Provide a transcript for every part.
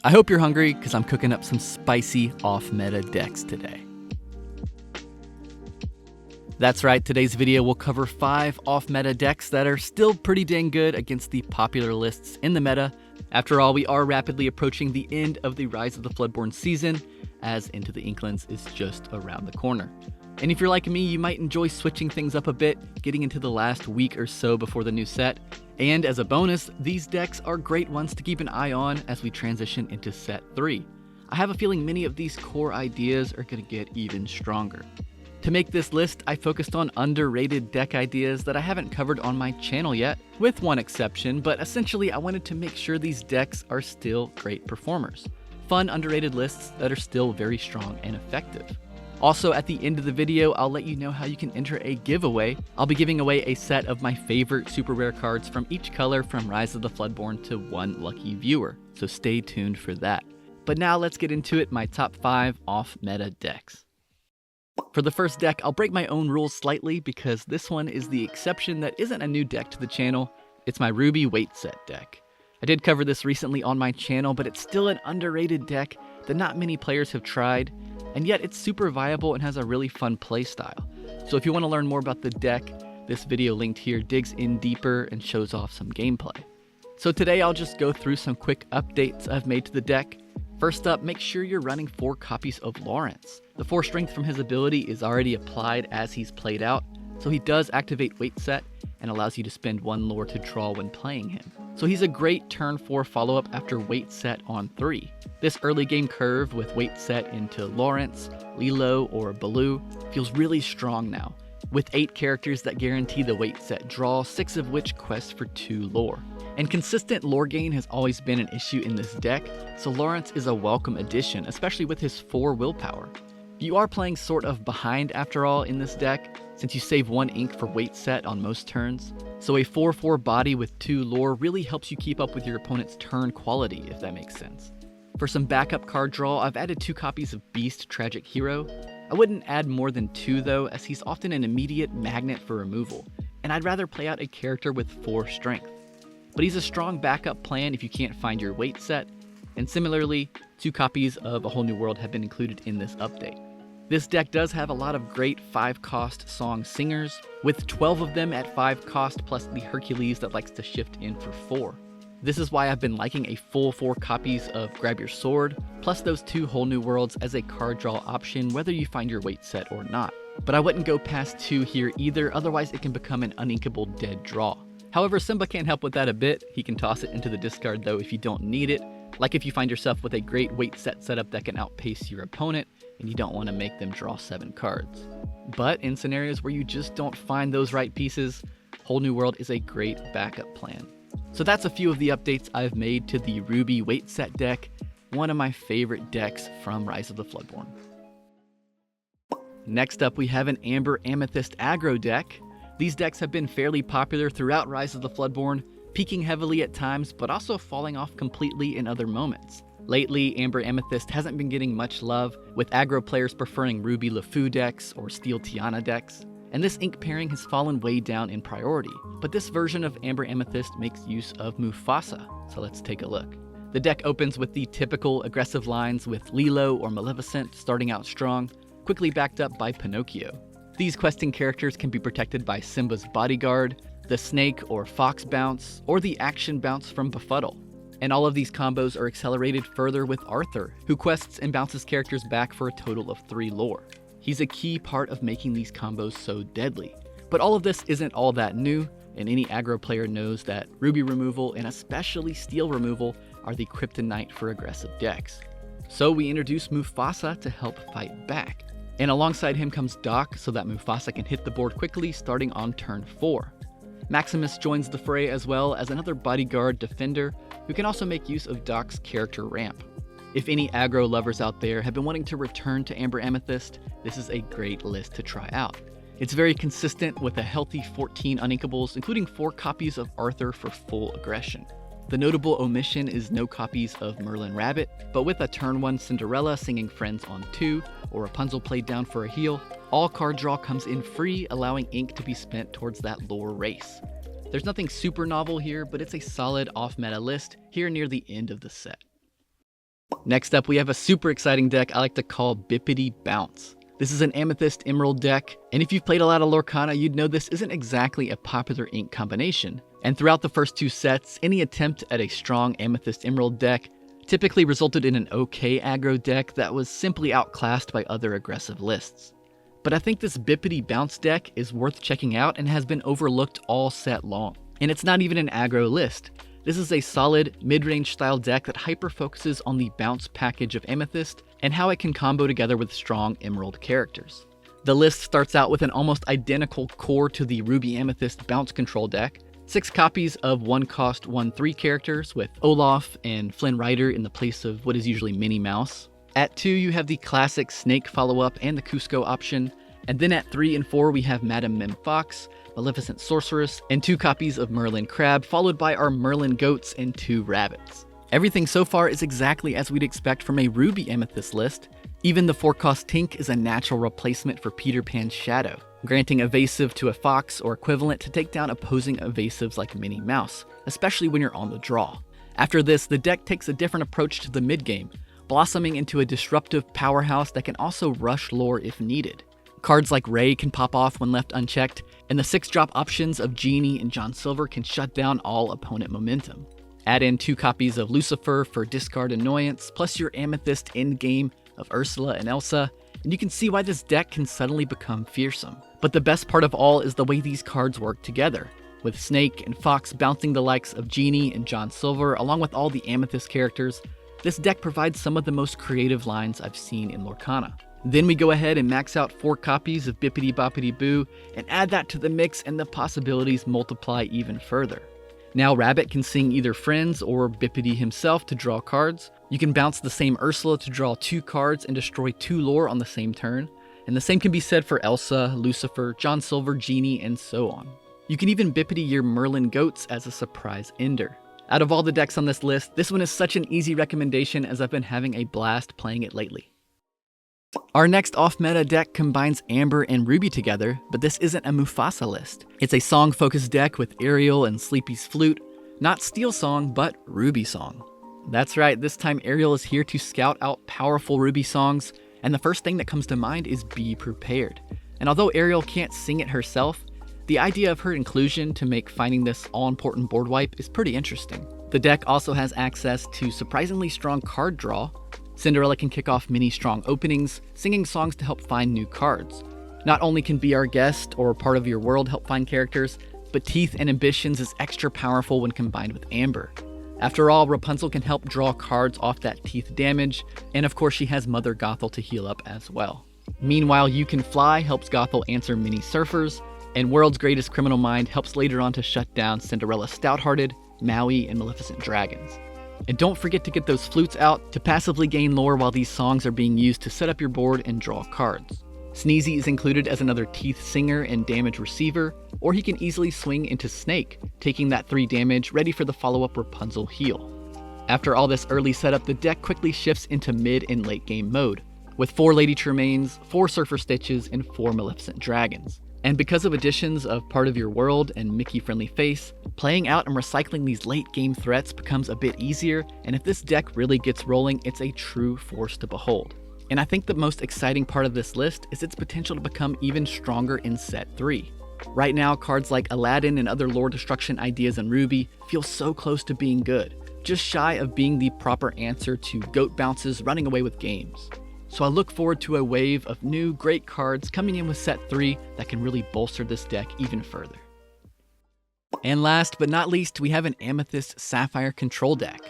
I hope you're hungry because I'm cooking up some spicy off-meta decks today. That's right, today's video will cover 5 off-meta decks that are still pretty dang good against the popular lists in the meta. After all, we are rapidly approaching the end of the Rise of the Floodborn season, as Into the Inklands is just around the corner. And if you're like me, you might enjoy switching things up a bit, getting into the last week or so before the new set. And as a bonus, these decks are great ones to keep an eye on as we transition into set 3. I have a feeling many of these core ideas are going to get even stronger. To make this list, I focused on underrated deck ideas that I haven't covered on my channel yet, with one exception, but essentially I wanted to make sure these decks are still great performers. Fun, underrated lists that are still very strong and effective. Also, at the end of the video, I'll let you know how you can enter a giveaway. I'll be giving away a set of my favorite super rare cards from each color from Rise of the Floodborn to one lucky viewer, so stay tuned for that. But now let's get into it, my top 5 off-meta decks. For the first deck, I'll break my own rules slightly because this one is the exception that isn't a new deck to the channel. It's my Ruby Weight Set deck. I did cover this recently on my channel, but it's still an underrated deck that not many players have tried, and yet it's super viable and has a really fun playstyle. So if you want to learn more about the deck, this video linked here digs in deeper and shows off some gameplay. So today I'll just go through some quick updates I've made to the deck. First up, make sure you're running 4 copies of Lawrence. The 4 strength from his ability is already applied as he's played out, so he does activate Weight Set and allows you to spend 1 lore to draw when playing him. So he's a great turn 4 follow-up after Weight Set on 3. This early game curve with Weight Set into Lawrence, Lilo, or Baloo feels really strong now, with 8 characters that guarantee the Weight Set draw, 6 of which quest for 2 lore. And consistent lore gain has always been an issue in this deck, so Lawrence is a welcome addition, especially with his 4 willpower. You are playing sort of behind after all in this deck, since you save 1 ink for Weight Set on most turns, so a 4/4 body with 2 lore really helps you keep up with your opponent's turn quality, if that makes sense. For some backup card draw, I've added 2 copies of Beast Tragic Hero. I wouldn't add more than 2 though, as he's often an immediate magnet for removal, and I'd rather play out a character with 4 strength. But he's a strong backup plan if you can't find your Weight Set, and similarly, 2 copies of A Whole New World have been included in this update. This deck does have a lot of great 5-cost song singers, with 12 of them at 5 cost plus the Hercules that likes to shift in for 4. This is why I've been liking a full 4 copies of Grab Your Sword, plus those 2 Whole New Worlds as a card draw option whether you find your Weight Set or not. But I wouldn't go past 2 here either, otherwise it can become an uninkable dead draw. However, Simba can help with that a bit. He can toss it into the discard though if you don't need it, like if you find yourself with a great Weight Set setup that can outpace your opponent and you don't want to make them draw 7 cards. But in scenarios where you just don't find those right pieces, Whole New World is a great backup plan. So that's a few of the updates I've made to the Ruby Weight Set deck, one of my favorite decks from Rise of the Floodborn. Next up, we have an Amber Amethyst Aggro deck. These decks have been fairly popular throughout Rise of the Floodborn, peaking heavily at times, but also falling off completely in other moments. Lately, Amber Amethyst hasn't been getting much love, with aggro players preferring Ruby LeFou decks or Steel Tiana decks, and this ink pairing has fallen way down in priority. But this version of Amber Amethyst makes use of Mufasa, so let's take a look. The deck opens with the typical aggressive lines with Lilo or Maleficent starting out strong, quickly backed up by Pinocchio. These questing characters can be protected by Simba's Bodyguard, the Snake or Fox bounce, or the Action bounce from Befuddle. And all of these combos are accelerated further with Arthur, who quests and bounces characters back for a total of 3 lore. He's a key part of making these combos so deadly. But all of this isn't all that new, and any aggro player knows that Ruby removal and especially Steel removal are the kryptonite for aggressive decks. So we introduce Mufasa to help fight back. And alongside him comes Doc so that Mufasa can hit the board quickly starting on turn 4. Maximus joins the fray as well as another bodyguard defender who can also make use of Doc's character ramp. If any aggro lovers out there have been wanting to return to Amber Amethyst, this is a great list to try out. It's very consistent with a healthy 14 uninkables, including 4 copies of Arthur for full aggression. The notable omission is no copies of Merlin Rabbit, but with a turn 1 Cinderella singing Friends on 2, or Rapunzel played down for a heal, all card draw comes in free, allowing ink to be spent towards that lore race. There's nothing super novel here, but it's a solid off-meta list here near the end of the set. Next up, we have a super exciting deck I like to call Bippity Bounce. This is an Amethyst Emerald deck, and if you've played a lot of Lorcana, you'd know this isn't exactly a popular ink combination. And throughout the first two sets, any attempt at a strong Amethyst Emerald deck typically resulted in an okay aggro deck that was simply outclassed by other aggressive lists. But I think this Bippity Bounce deck is worth checking out and has been overlooked all set long. And it's not even an aggro list. This is a solid, mid-range style deck that hyper-focuses on the bounce package of Amethyst and how it can combo together with strong Emerald characters. The list starts out with an almost identical core to the Ruby Amethyst bounce control deck, 6 copies of 1-cost 1/3 characters with Olaf and Flynn Rider in the place of what is usually Minnie Mouse. At 2, you have the classic Snake follow-up and the Cusco option, and then at 3 and 4 we have Madame Mim Fox, Maleficent Sorceress, and 2 copies of Merlin Crab, followed by our Merlin Goats and 2 Rabbits. Everything so far is exactly as we'd expect from a Ruby Amethyst list. Even the 4-cost Tink is a natural replacement for Peter Pan's Shadow, granting evasive to a fox or equivalent to take down opposing evasives like Minnie Mouse, especially when you're on the draw. After this, the deck takes a different approach to the mid-game, blossoming into a disruptive powerhouse that can also rush lore if needed. Cards like Ray can pop off when left unchecked, and the 6-drop options of Genie and John Silver can shut down all opponent momentum. Add in 2 copies of Lucifer for discard annoyance, plus your Amethyst endgame of Ursula and Elsa, and you can see why this deck can suddenly become fearsome. But the best part of all is the way these cards work together, with Snake and Fox bouncing the likes of Genie and John Silver along with all the Amethyst characters. This deck provides some of the most creative lines I've seen in Lorcana. Then we go ahead and max out 4 copies of Bippity Boppity Boo and add that to the mix, and the possibilities multiply even further. Now Rabbit can sing either Friends or Bippity himself to draw cards. You can bounce the same Ursula to draw 2 cards and destroy 2 lore on the same turn. And the same can be said for Elsa, Lucifer, John Silver, Genie, and so on. You can even Bippity your Merlin Goats as a surprise ender. Out of all the decks on this list, this one is such an easy recommendation as I've been having a blast playing it lately. Our next off-meta deck combines Amber and Ruby together, but this isn't a Mufasa list. It's a song-focused deck with Ariel and Sleepy's flute, not Steel Song, but Ruby Song. That's right, this time Ariel is here to scout out powerful Ruby songs, and the first thing that comes to mind is Be Prepared. And although Ariel can't sing it herself, the idea of her inclusion to make finding this all-important board wipe is pretty interesting. The deck also has access to surprisingly strong card draw. Cinderella can kick off many strong openings, singing songs to help find new cards. Not only can Be Our Guest or Part of Your World help find characters, but Teeth and Ambitions is extra powerful when combined with Amber. After all, Rapunzel can help draw cards off that teeth damage, and of course she has Mother Gothel to heal up as well. Meanwhile, You Can Fly helps Gothel answer many surfers, and World's Greatest Criminal Mind helps later on to shut down Cinderella Stouthearted, Maui, and Maleficent Dragons. And don't forget to get those flutes out to passively gain lore while these songs are being used to set up your board and draw cards. Sneezy is included as another teeth singer and damage receiver, or he can easily swing into Snake, taking that 3 damage, ready for the follow-up Rapunzel heal. After all this early setup, the deck quickly shifts into mid and late game mode, with 4 Lady Tremaines, 4 Surfer Stitches, and 4 Maleficent Dragons. And because of additions of Part of Your World and Mickey Friendly Face, playing out and recycling these late game threats becomes a bit easier, and if this deck really gets rolling, it's a true force to behold. And I think the most exciting part of this list is its potential to become even stronger in set 3. Right now, cards like Aladdin and other lore destruction ideas in Ruby feel so close to being good, just shy of being the proper answer to goat bounces running away with games. So I look forward to a wave of new great cards coming in with set 3 that can really bolster this deck even further. And last but not least, we have an Amethyst Sapphire control deck.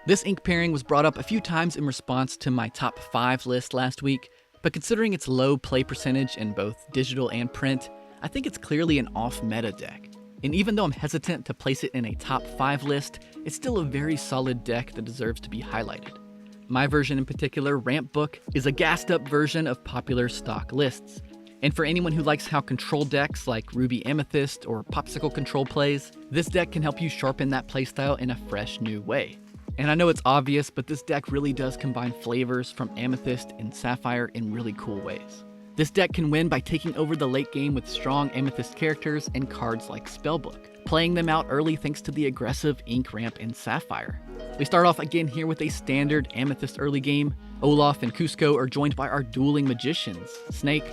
This ink pairing was brought up a few times in response to my top 5 list last week, but considering its low play percentage in both digital and print, I think it's clearly an off-meta deck. And even though I'm hesitant to place it in a top 5 list, it's still a very solid deck that deserves to be highlighted. My version in particular, Ramp Book, is a gassed up version of popular stock lists. And for anyone who likes how control decks like Ruby Amethyst or Popsicle Control plays, this deck can help you sharpen that playstyle in a fresh new way. And I know it's obvious, but this deck really does combine flavors from Amethyst and Sapphire in really cool ways. This deck can win by taking over the late game with strong Amethyst characters and cards like Spellbook, playing them out early thanks to the aggressive Ink Ramp in Sapphire. We start off again here with a standard Amethyst early game. Olaf and Cusco are joined by our dueling magicians, Snake,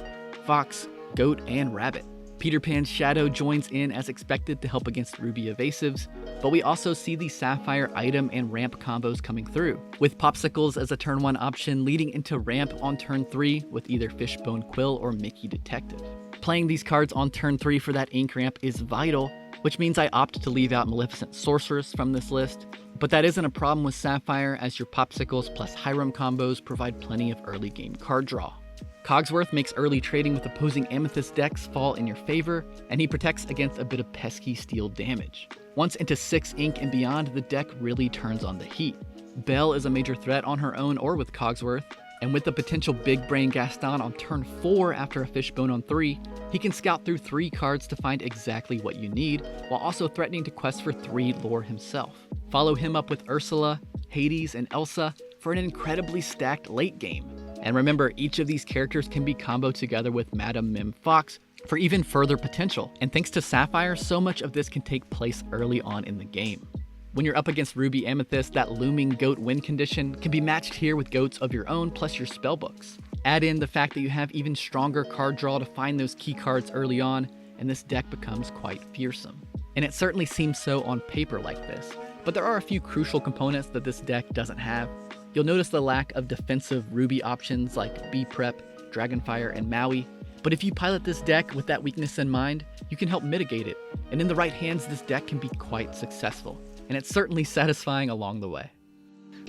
Fox, Goat, and Rabbit. Peter Pan's Shadow joins in as expected to help against Ruby evasives, but we also see the Sapphire item and ramp combos coming through, with Popsicles as a turn 1 option leading into ramp on turn 3 with either Fishbone Quill or Mickey Detective. Playing these cards on turn 3 for that ink ramp is vital, which means I opt to leave out Maleficent Sorceress from this list, but that isn't a problem with Sapphire as your Popsicles plus Hiram combos provide plenty of early game card draw. Cogsworth makes early trading with opposing Amethyst decks fall in your favor, and he protects against a bit of pesky steel damage. Once into 6 ink and beyond, the deck really turns on the heat. Belle is a major threat on her own or with Cogsworth, and with the potential Big Brain Gaston on turn 4 after a Fishbone on 3, he can scout through 3 cards to find exactly what you need, while also threatening to quest for 3 lore himself. Follow him up with Ursula, Hades, and Elsa for an incredibly stacked late game. And remember, each of these characters can be comboed together with Madame Mim Fox for even further potential. And thanks to Sapphire, so much of this can take place early on in the game. When you're up against Ruby Amethyst, that looming Goat win condition can be matched here with Goats of your own plus your spellbooks. Add in the fact that you have even stronger card draw to find those key cards early on, and this deck becomes quite fearsome. And it certainly seems so on paper like this, but there are a few crucial components that this deck doesn't have. You'll notice the lack of defensive Ruby options like B-Prep, Dragonfire, and Maui, but if you pilot this deck with that weakness in mind, you can help mitigate it, and in the right hands this deck can be quite successful, and it's certainly satisfying along the way.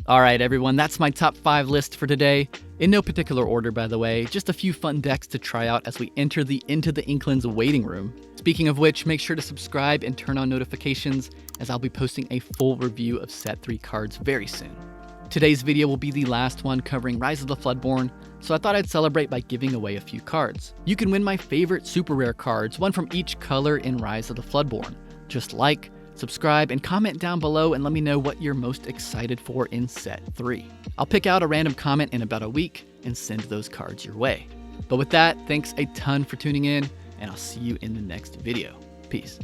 Alright everyone, that's my top 5 list for today. In no particular order by the way, just a few fun decks to try out as we enter the Into the Inklings waiting room. Speaking of which, make sure to subscribe and turn on notifications as I'll be posting a full review of set 3 cards very soon. Today's video will be the last one covering Rise of the Floodborn, so I thought I'd celebrate by giving away a few cards. You can win my favorite super rare cards, one from each color in Rise of the Floodborn. Just like, subscribe, and comment down below and let me know what you're most excited for in set 3. I'll pick out a random comment in about a week and send those cards your way. But with that, thanks a ton for tuning in, and I'll see you in the next video. Peace.